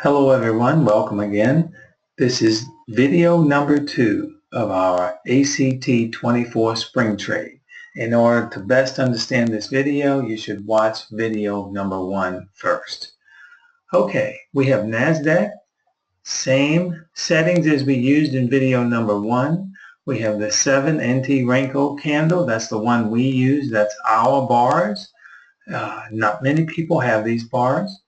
Hello everyone, welcome again. This is video number 2 of our ACT 24 spring trade. In order to best understand this video, you should watch video number 1 first. Okay, we have Nasdaq, same settings as we used in video number 1. We have the 7 NT Renko candle, that's the one we use, that's our bars. Not many people have these bars.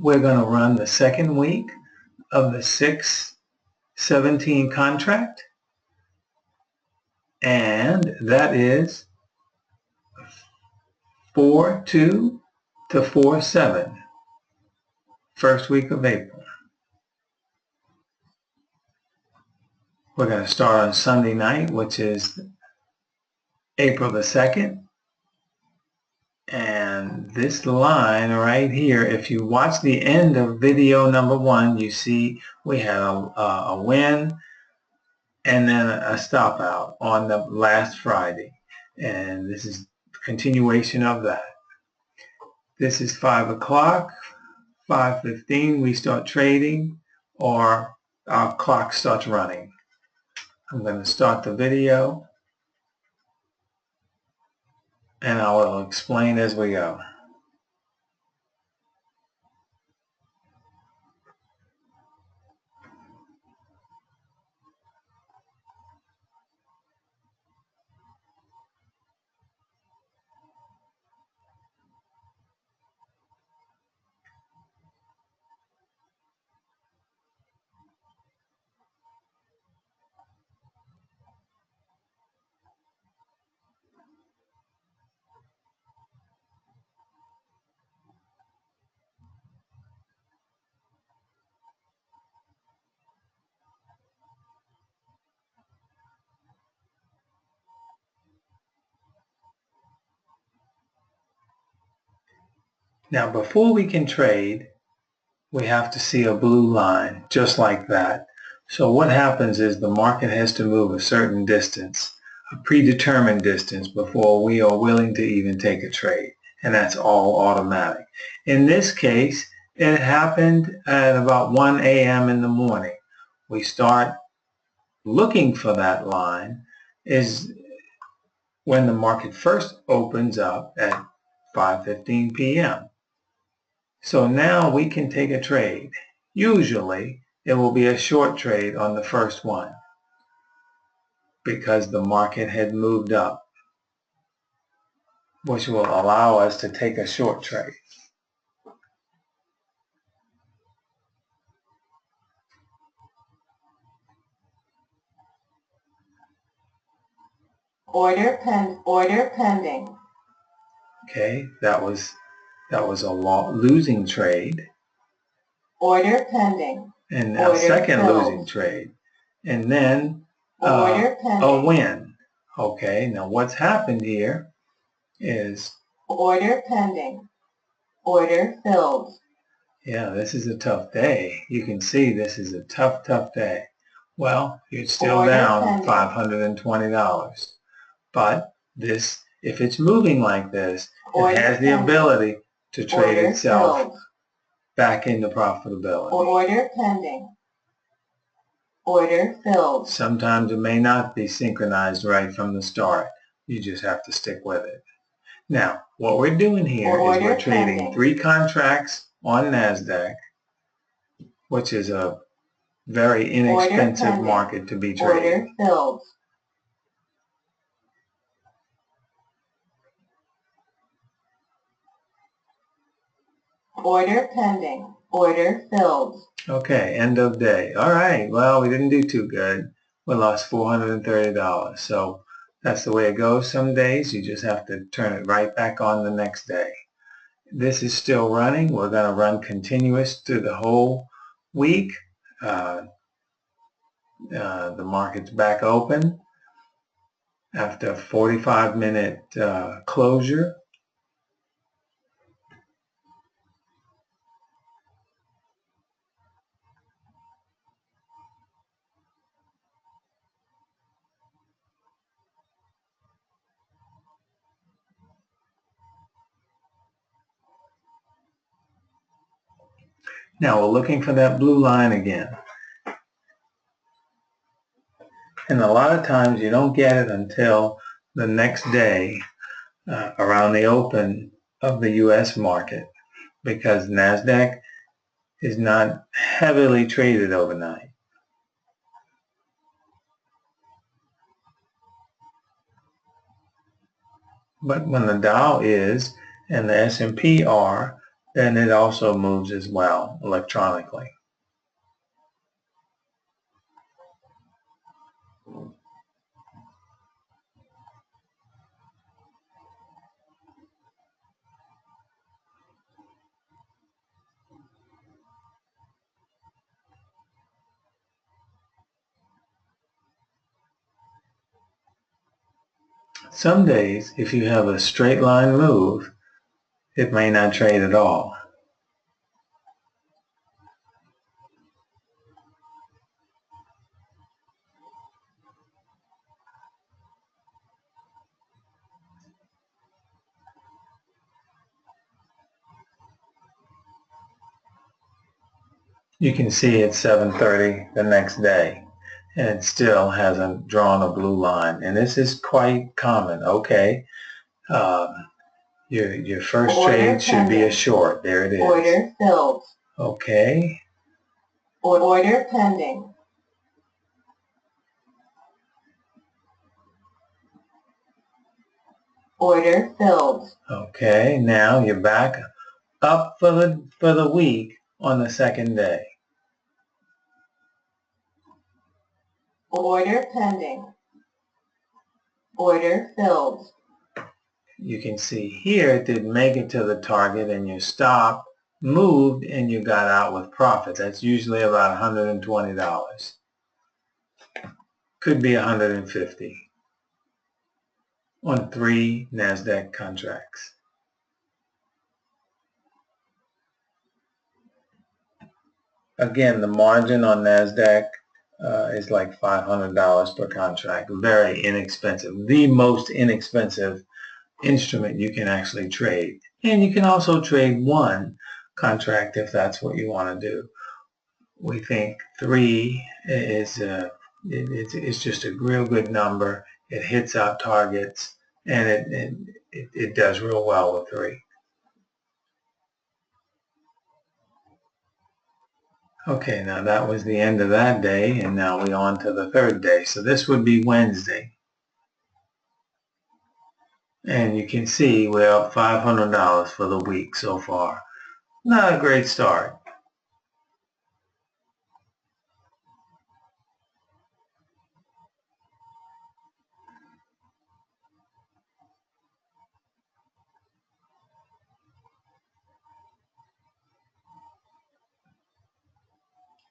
We're going to run the second week of the 6/17 contract, and that is 4/2 to 4/7, first week of April. We're going to start on Sunday night, which is April the 2nd. And this line right here, if you watch the end of video number 1, you see we had a win and then a stop out on the last Friday. And this is the continuation of that. This is 5 o'clock, 5:15 we start trading, or our clock starts running. I'm going to start the video and I will explain as we go. Now before we can trade, we have to see a blue line just like that. So what happens is the market has to move a certain distance, a predetermined distance, before we are willing to even take a trade, and that's all automatic. In this case, it happened at about 1 a.m. in the morning. We start looking for that line is when the market first opens up at 5:15 p.m. So now we can take a trade. Usually it will be a short trade on the first one because the market had moved up, which will allow us to take a short trade. Order pending. Okay, that was a losing trade. Order pending. And now second losing trade. And then a win. Okay, now what's happened here is order pending. Order filled. Yeah, this is a tough day. You can see this is a tough day. Well, you're still down $520. But this, if it's moving like this, it has the ability to trade itself back into profitability. Order pending. Order filled. Sometimes it may not be synchronized right from the start. You just have to stick with it. Now, what we're doing here is we're trading 3 contracts on Nasdaq, which is a very inexpensive market to be trading. Order filled. Order pending. Order filled. Okay, end of day. All right, well, we didn't do too good. We lost $430. So that's the way it goes some days. You just have to turn it right back on the next day. This is still running. We're going to run continuous through the whole week. The market's back open after a 45-minute closure. Now we're looking for that blue line again. And a lot of times you don't get it until the next day around the open of the U.S. market, because Nasdaq is not heavily traded overnight. But when the Dow is and the S&P are, then it also moves as well electronically. Some days, if you have a straight line move, it may not trade at all. You can see it's 7:30 the next day, and it still hasn't drawn a blue line. And this is quite common. Okay, your first trade should be a short. There it is. Order filled. Okay. Order pending. Order filled. Okay, now you're back up for the week on the second day. Order pending. Order filled. You can see here it didn't make it to the target, and your stop moved and you got out with profit. That's usually about $120. Could be $150 on 3 Nasdaq contracts. Again, the margin on Nasdaq is like $500 per contract. Very inexpensive. The most inexpensive instrument you can actually trade. And you can also trade one contract if that's what you want to do. We think 3 is it's just a real good number. It hits our targets, and it does real well with 3. Okay, now that was the end of that day, and now we're on to the third day. So this would be Wednesday. And you can see we're up $500 for the week so far. Not a great start.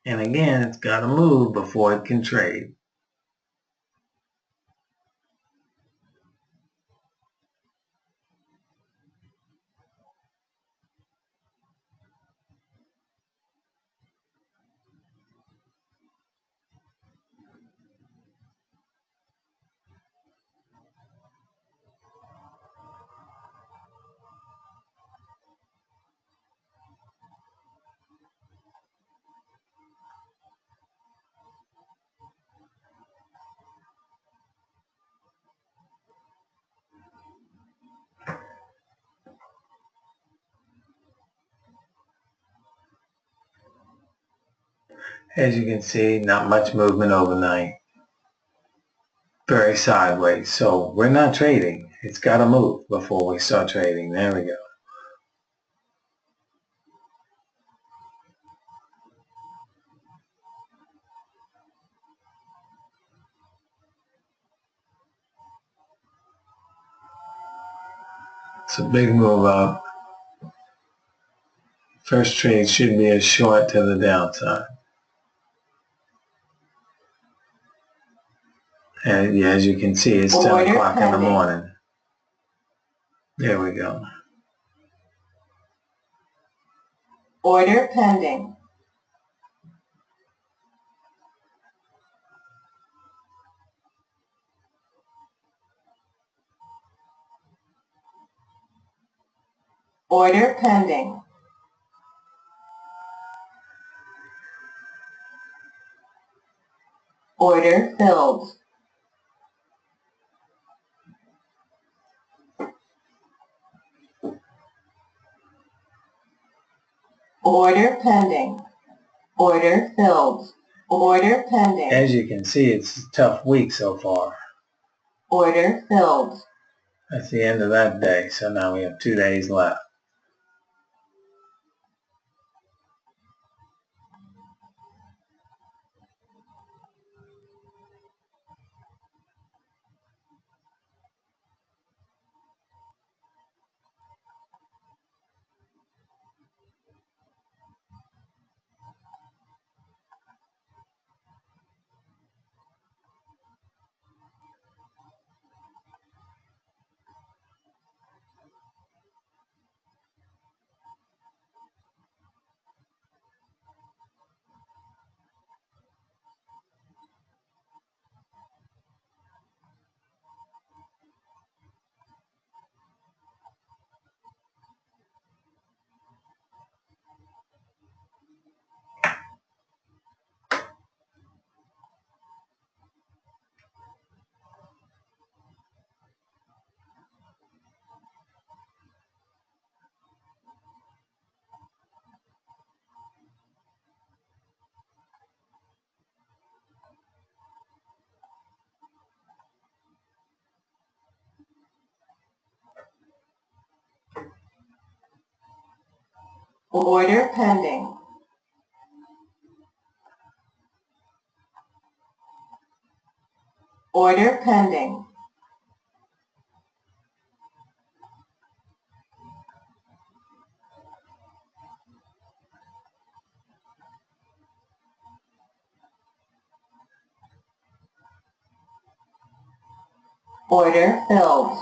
And again, it's got to move before it can trade. As you can see, not much movement overnight. Very sideways. So we're not trading. It's got to move before we start trading. There we go. It's a big move up. First trade should be a short to the downside. And as you can see, it's 10 o'clock in the morning. There we go. Order pending. Order pending. Order filled. Order pending. Order filled. Order pending. As you can see, it's a tough week so far. Order filled. That's the end of that day, so now we have 2 days left. Order pending. Order pending. Order filled.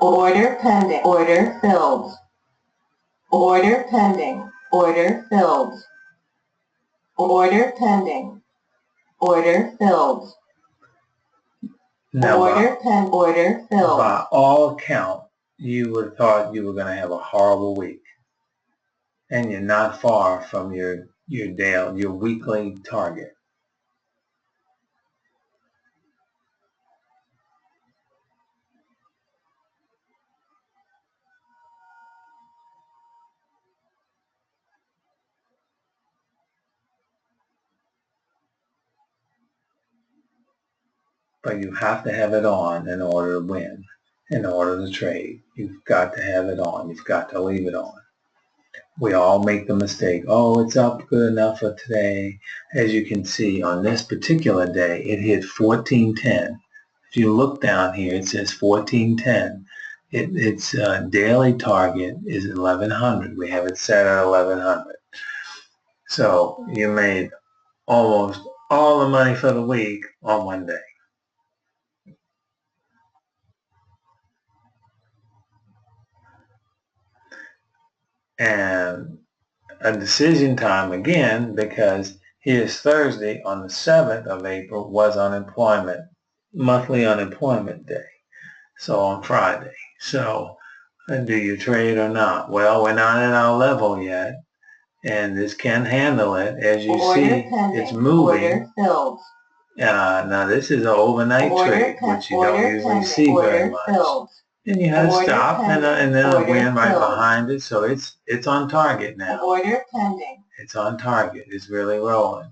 Order pending. Order filled. Order pending. Order filled. Order pending. Order filled. Now, Order filled. by all account, you would have thought you were going to have a horrible week. And you're not far from your weekly target. But you have to have it on in order to win, in order to trade. You've got to have it on. You've got to leave it on. We all make the mistake. Oh, it's up good enough for today. As you can see, on this particular day, it hit 1410. If you look down here, it says 1410. Its daily target is 1100. We have it set at 1100. So you made almost all the money for the week on one day. And a decision time again, because here's Thursday on the 7th of April was monthly unemployment day. So on Friday. So do you trade or not? Well, we're not at our level yet, and this can handle it. As you see, it's moving. Order filled. Now this is an overnight trade, which you don't usually see very much. Filled. And you had to stop, and then a win right behind it. So it's on target now. Order pending. It's on target. It's really rolling.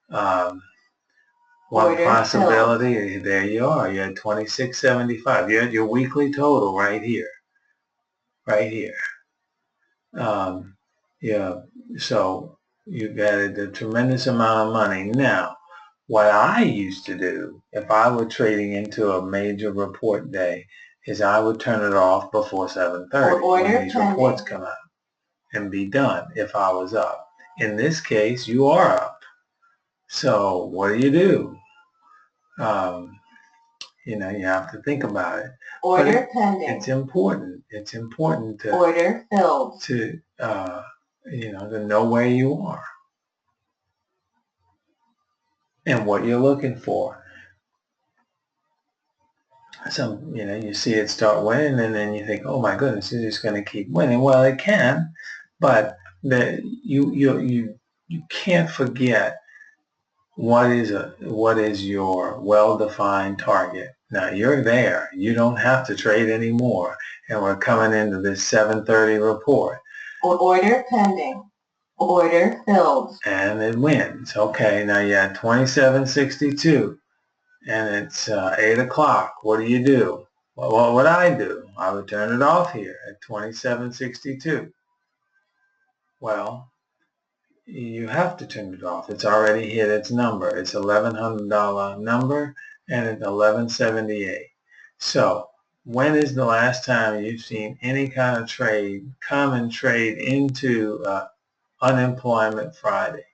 One possibility, filled. There you are. You're at 2675. You're at your weekly total right here. Right here. Yeah. So you've added a tremendous amount of money. Now, what I used to do, if I were trading into a major report day, is I would turn it off before 7:30 when these reports come out and be done if I was up. In this case, you are up. So what do? You have to think about it. Order pending. It's important. It's important to Order filled. to know where you are and what you're looking for. You see it start winning, and then you think, oh my goodness, it's just going to keep winning. Well, it can, but you can't forget what is your well-defined target. Now you're there. You don't have to trade anymore, and we're coming into this 7:30 report. Order pending. Order filled. And it wins. Okay, now you had 27.62. And it's 8 o'clock. What do? Well, what would I do? I would turn it off here at 27.62. Well, you have to turn it off. It's already hit its number. It's $1,100 number, and it's 11.78. So when is the last time you've seen any kind of trade come and trade into Unemployment Friday?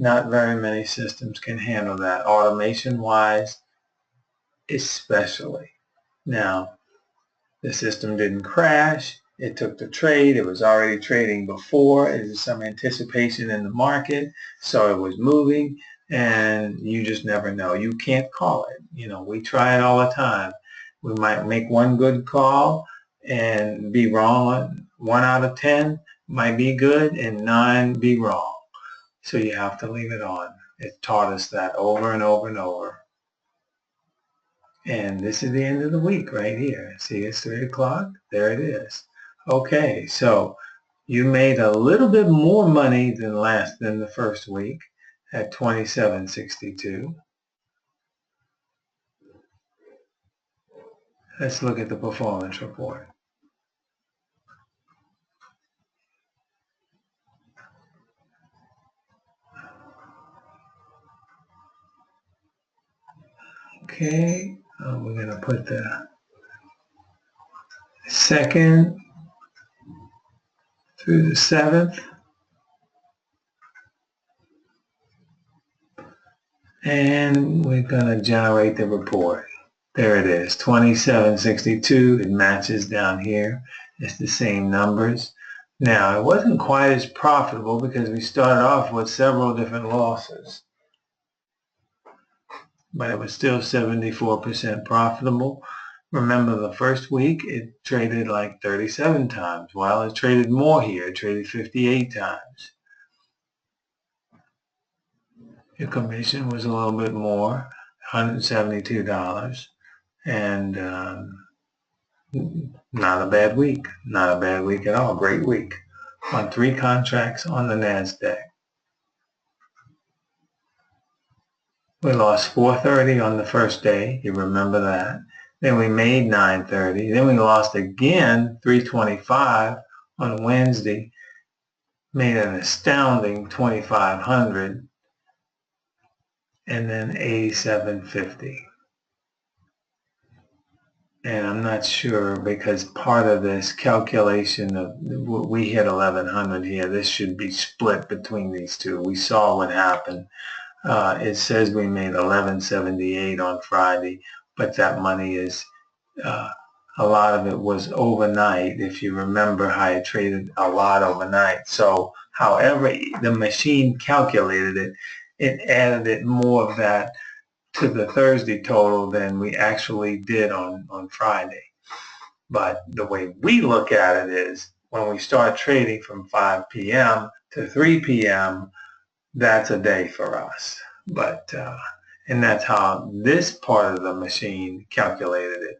Not very many systems can handle that, automation-wise especially. Now, the system didn't crash. It took the trade. It was already trading before. There's some anticipation in the market, so it was moving, and you just never know. You can't call it. We try it all the time. We might make one good call and be wrong. 1 out of 10 might be good, and 9 be wrong. So you have to leave it on. It taught us that over and over and over. And this is the end of the week right here. See, it's 3 o'clock. There it is. Okay, so you made a little bit more money than the first week at 27.62. Let's look at the performance report. Okay, we're going to put the 2nd through the 7th. And we're going to generate the report. There it is, 27.62. It matches down here. It's the same numbers. Now, it wasn't quite as profitable because we started off with several different losses. But it was still 74% profitable. Remember, the first week it traded like 37 times. Well, it traded more here. It traded 58 times. Your commission was a little bit more, $172. And not a bad week. Not a bad week at all. Great week. On 3 contracts on the Nasdaq. We lost 430 on the first day. You remember that. Then we made 930. Then we lost again 325 on Wednesday. Made an astounding 2,500. And then 87.50. And I'm not sure because part of this calculation of we hit 1,100 here. This should be split between these two. We saw what happened. It says we made 11.78 on Friday, but that money is a lot of it was overnight. If you remember how I traded a lot overnight. So however the machine calculated it, it added it more of that to the Thursday total than we actually did on Friday. But the way we look at it is when we start trading from 5 p.m. to 3 p.m., that's a day for us. But and that's how this part of the machine calculated it,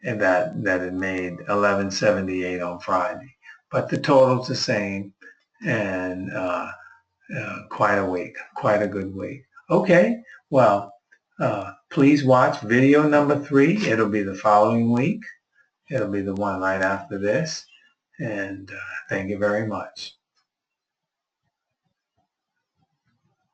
and that it made 11.78 on Friday. But the total's the same, and quite a week, quite a good week. Okay, well, please watch video number 3. It'll be the following week. It'll be the one right after this. And thank you very much.